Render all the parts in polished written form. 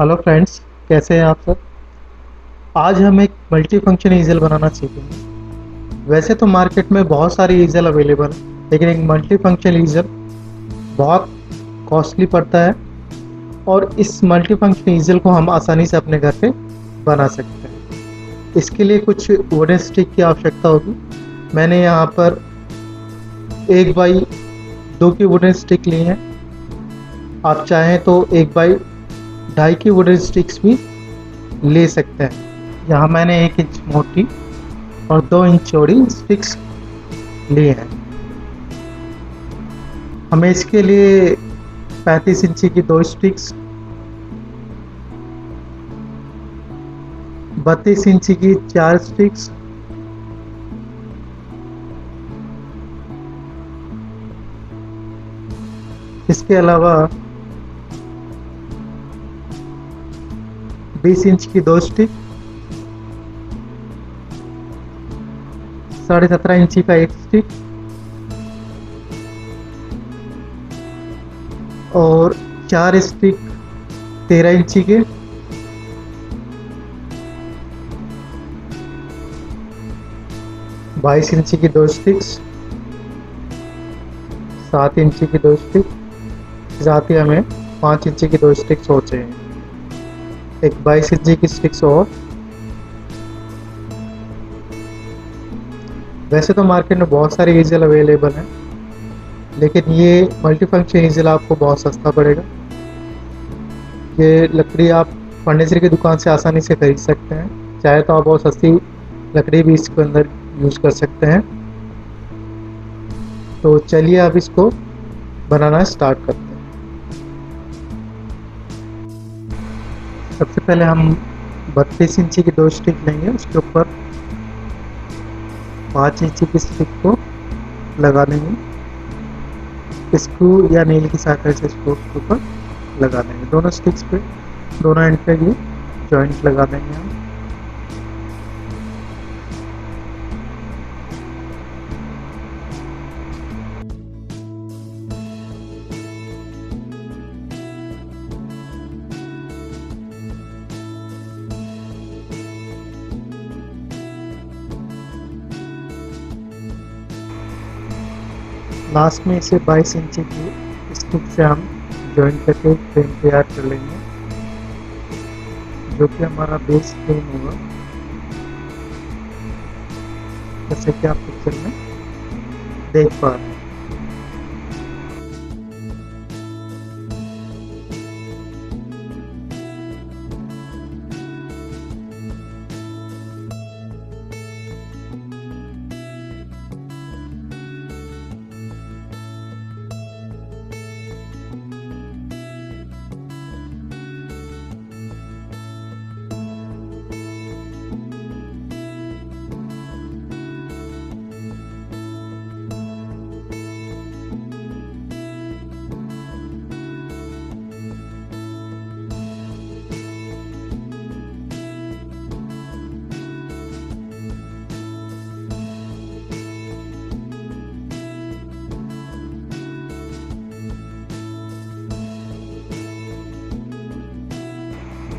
Hello friends, कैसे हैं आप सब। आज हम एक मल्टी फंक्शन ईज़ेल बनाना सीखेंगे। वैसे तो मार्केट में बहुत सारी ईज़ेल अवेलेबल है, लेकिन एक मल्टी फंक्शन ईज़ेल बहुत कॉस्टली पड़ता है। और इस मल्टी फंक्शन ईज़ेल को हम आसानी से अपने घर पे बना सकते हैं। इसके लिए कुछ वुडन स्टिक की आवश्यकता होगी। मैंने यहाँ पर 1 बाई 2 की वुडन स्टिक ली हैं। आप चाहें तो 1 बाई 2.5 की वुडन स्टिक्स भी ले सकते हैं। यहाँ मैंने 1 इंच मोटी और 2 इंच चौड़ी स्टिक्स लिए हैं। हमें इसके लिए 35 इंची की 2 स्टिक्स, 32 इंची की 4 स्टिक्स, इसके अलावा 20 इंच की 2 स्टिक, 17.5 इंची का 1 स्टिक और 4 स्टिक 13 इंची के, 22 इंची की 2 स्टिक्स, 7 इंची की 2 स्टिक, साथ ही हमें 5 इंची की 2 स्टिक्स और चाहिए। एक 22 इंची की स्टिक्स और। वैसे तो मार्केट में बहुत सारे ईज़ेल अवेलेबल हैं, लेकिन ये मल्टी फंक्शन ईज़ेल आपको बहुत सस्ता पड़ेगा। ये लकड़ी आप फर्नीचर की दुकान से आसानी से खरीद सकते हैं। चाहे तो आप बहुत सस्ती लकड़ी भी इसके अंदर यूज़ कर सकते हैं। तो चलिए अब इसको बनाना स्टार्ट करते हैं। सबसे पहले हम 32 इंची की 2 स्टिक लेंगे, उसके ऊपर 5 इंची की स्टिक को लगा लेंगे। स्क्रू या नील की सहायता से इसको उसके ऊपर लगा देंगे। दोनों स्टिक्स पे, दोनों एंड पे ये जॉइंट लगा देंगे हम। लास्ट में इसे 22 इंची की स्टिक से हम जॉइंट करके एक फ्रेम तैयार कर लेंगे, जो कि हमारा बेस फ्रेम होगा, जैसे कि आप पिक्चर में देख पा रहे हैं।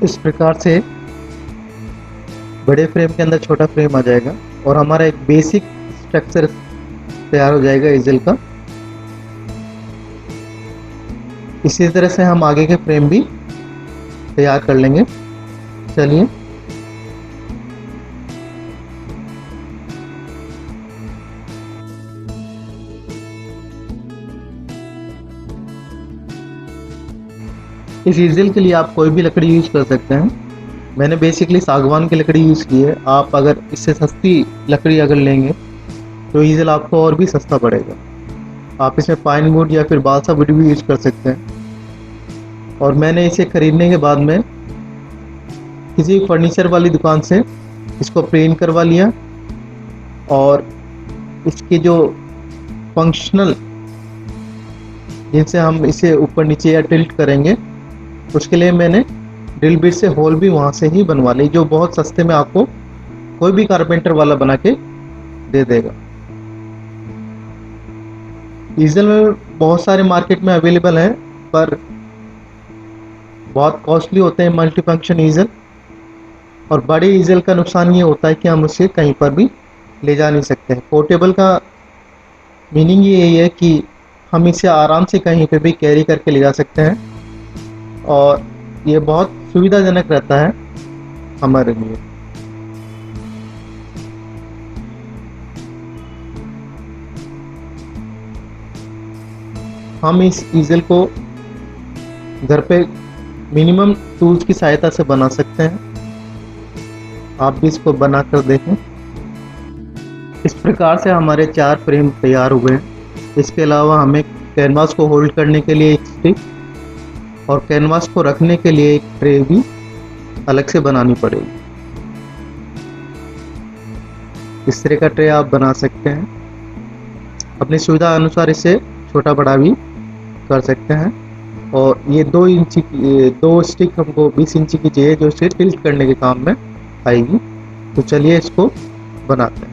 इस प्रकार से बड़े फ्रेम के अंदर छोटा फ्रेम आ जाएगा और हमारा एक बेसिक स्ट्रक्चर तैयार हो जाएगा ईज़ेल का। इसी तरह से हम आगे के फ्रेम भी तैयार कर लेंगे। चलिए इस ईज़ेल के लिए आप कोई भी लकड़ी यूज़ कर सकते हैं। मैंने बेसिकली सागवान की लकड़ी यूज़ की है। आप अगर इससे सस्ती लकड़ी अगर लेंगे तो ईज़ेल आपको और भी सस्ता पड़ेगा। आप इसमें पाइन वुड या फिर बालसा वुड भी यूज़ कर सकते हैं। और मैंने इसे ख़रीदने के बाद में किसी फर्नीचर वाली दुकान से इसको प्लेन करवा लिया और इसके जो फंक्शनल जिनसे हम इसे ऊपर नीचे या टिल्ट करेंगे, उसके लिए मैंने ड्रिल बिट से होल भी वहाँ से ही बनवा ली, जो बहुत सस्ते में आपको कोई भी कारपेंटर वाला बना के दे देगा। ईज़ेल में बहुत सारे मार्केट में अवेलेबल है, पर बहुत कॉस्टली होते हैं मल्टी फंक्शन ईजल। और बड़े ईजल का नुकसान ये होता है कि हम उसे कहीं पर भी ले जा नहीं सकते हैं। पोर्टेबल का मीनिंग ये यही है कि हम इसे आराम से कहीं पे भी कैरी करके ले जा सकते हैं, और ये बहुत सुविधाजनक रहता है हमारे लिए। हम इस ईजल को घर पे मिनिमम टूल्स की सहायता से बना सकते हैं। आप भी इसको बना कर देखें। इस प्रकार से हमारे 4 फ्रेम तैयार हुए हैं। इसके अलावा हमें कैनवास को होल्ड करने के लिए एक स्टिक और कैनवास को रखने के लिए एक ट्रे भी अलग से बनानी पड़ेगी। इस तरह का ट्रे आप बना सकते हैं। अपनी सुविधा अनुसार इसे छोटा बड़ा भी कर सकते हैं। और ये 2 इंची की 2 स्टिक हमको 20 इंची की चाहिए, जो इसे टिल्ट करने के काम में आएगी। तो चलिए इसको बनाते हैं।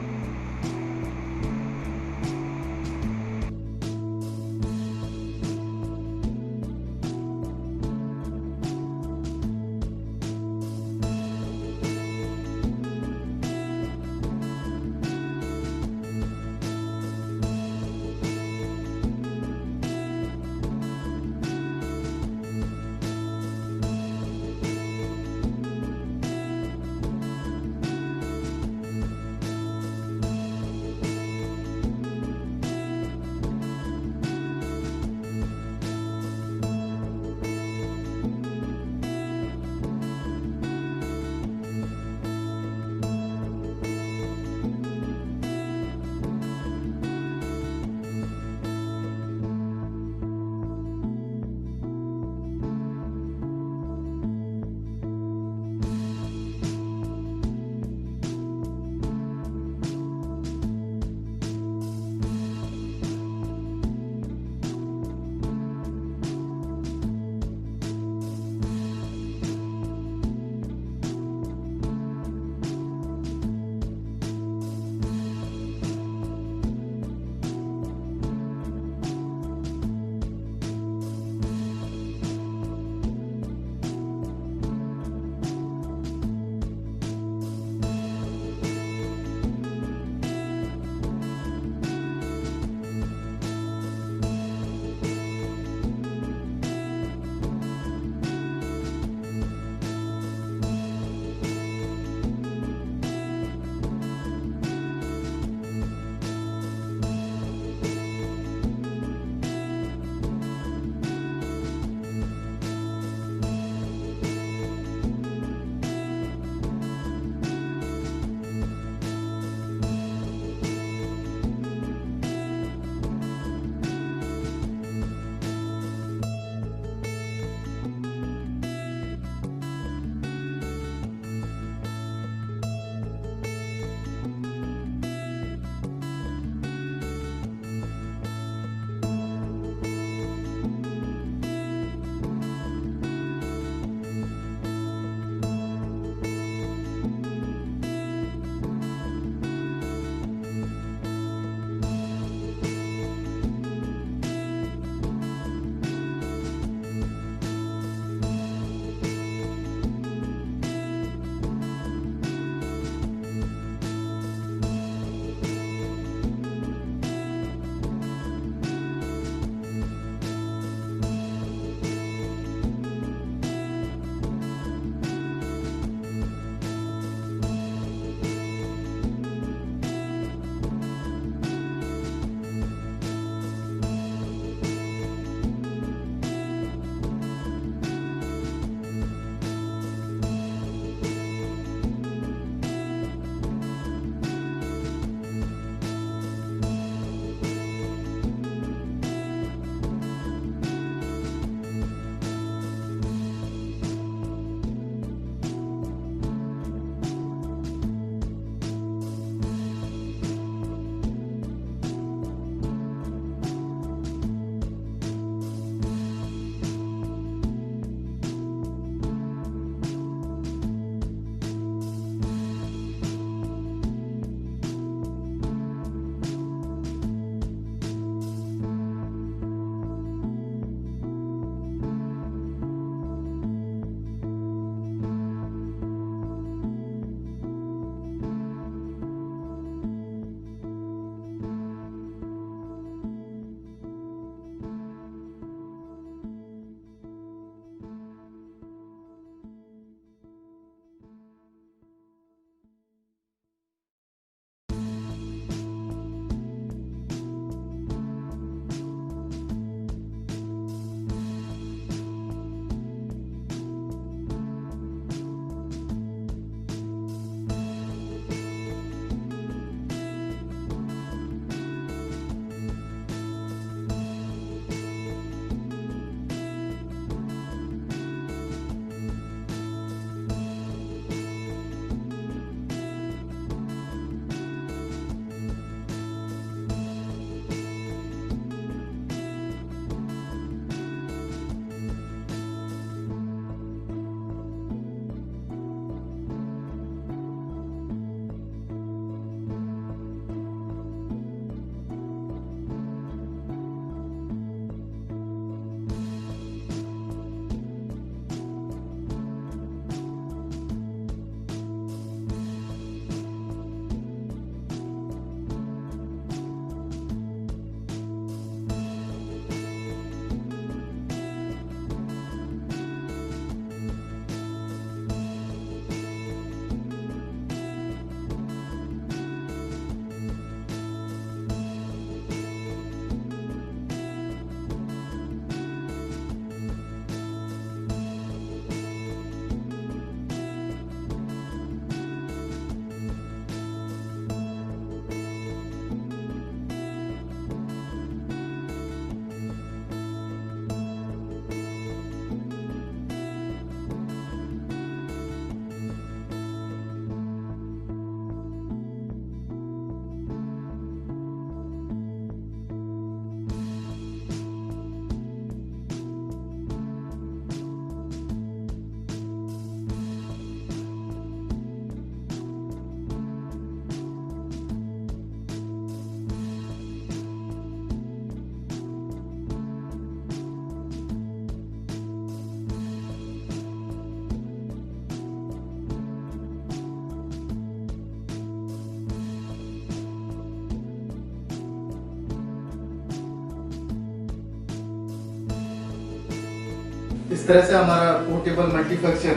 इस तरह से हमारा पोर्टेबल मल्टीफंक्शन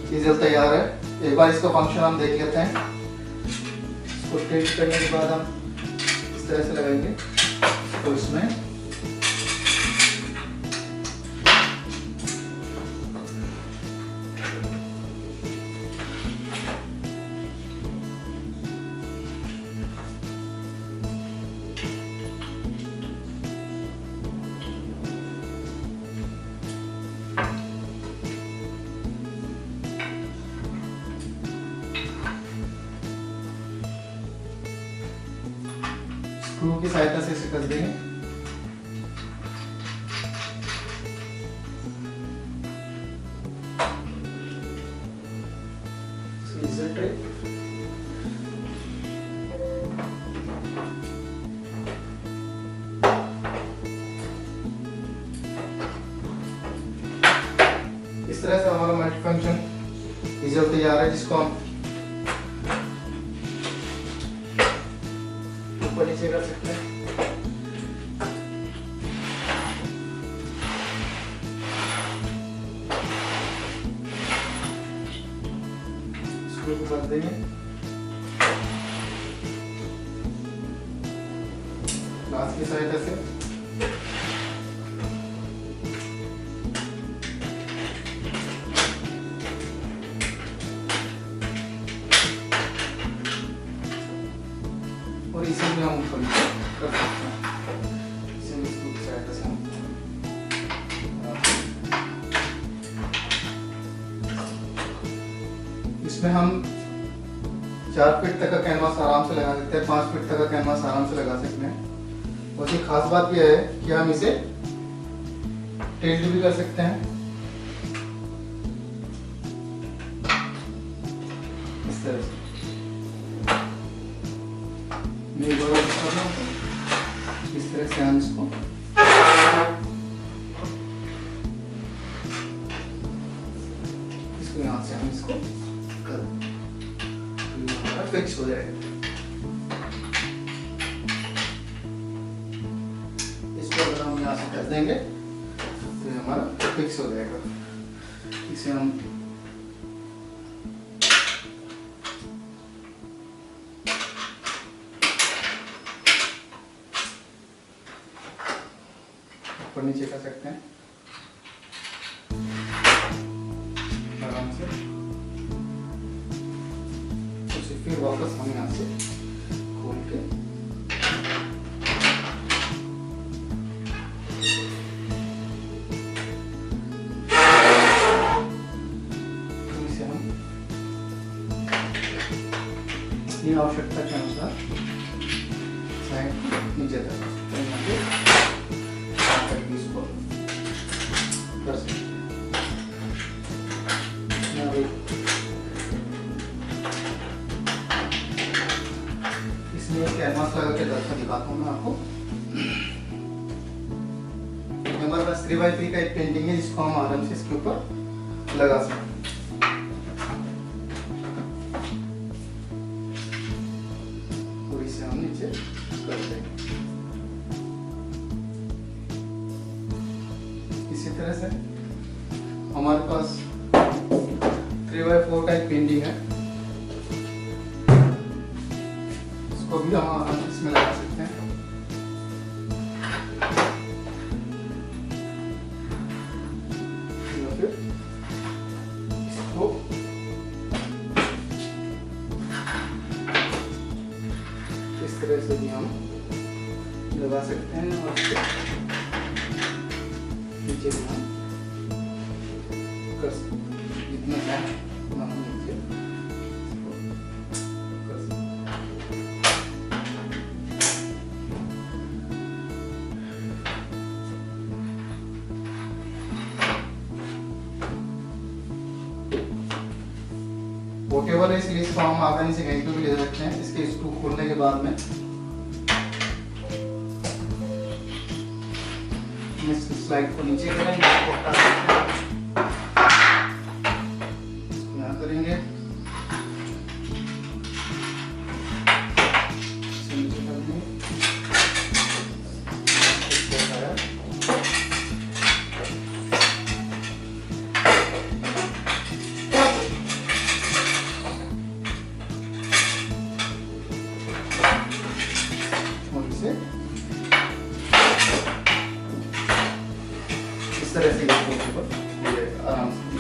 डीजल तैयार है। एक बार इसका फंक्शन हम देख लेते हैं। इसको टेस्ट करने के बाद हम इस तरह से लगाएंगे तो इसमें स्क्रू की सहायता से इसे कर देंगे। इस तरह से हमारा मल्टीफंक्शन डीजल तैयार है, जिसको हम ऊपर नीचे कर सकते हैं। स्क्रू को कर देंगे ग्लास की सहायता से। और इसी में हम ऊपर कर सकते हैं। इसे स्क्रू की सहायता से हम इसमें हम 4 फीट तक का कैनवास आराम से लगा सकते हैं, 5 फीट तक का कैनवास आराम से लगा सकते हैं। और एक खास बात यह है कि हम इसे टिल्ट भी कर सकते हैं इस तरह से। इस तरह से हम इसको यहाँ से हम इसको कर फिक्स हो जाएगा। इसको अगर हम यहाँ से कर देंगे तो ये हमारा फिक्स हो जाएगा। इसे हम ऊपर नीचे कर सकते हैं आराम से। उसे फिर वापस हम यहाँ से खोल के इसे हम अपनी आवश्यकता के अनुसार साइड नीचे तक इसको कर सकते हैं। इसमें कैनवास लगा के दर्शन दिखाता हूँ मैं आपको। हमारे पास 3x3 का एक पेंटिंग है, जिसको हम आराम से इसके ऊपर लगा सकते हैं। और इसे हम नीचे कर देंगे। इसी तरह से हमारे पास 3x4 का एक पेंटिंग है, इसको भी हम इसमें लगा सकते हैं। या फिर इसको इस तरह से भी हम लगा सकते हैं और नीचे भी हम कर सकते हैं। जितना है उतना हम नीचे कर सकते हैं। पोर्टेबल है, इसलिए इसको हम आसानी से कहीं पे भी ले सकते हैं। इसके स्क्रू खोलने के बाद में स्लाइड को नीचे करेंगे, यहाँ करेंगे, इस तरह से ये पॉसिबल, ये आराम से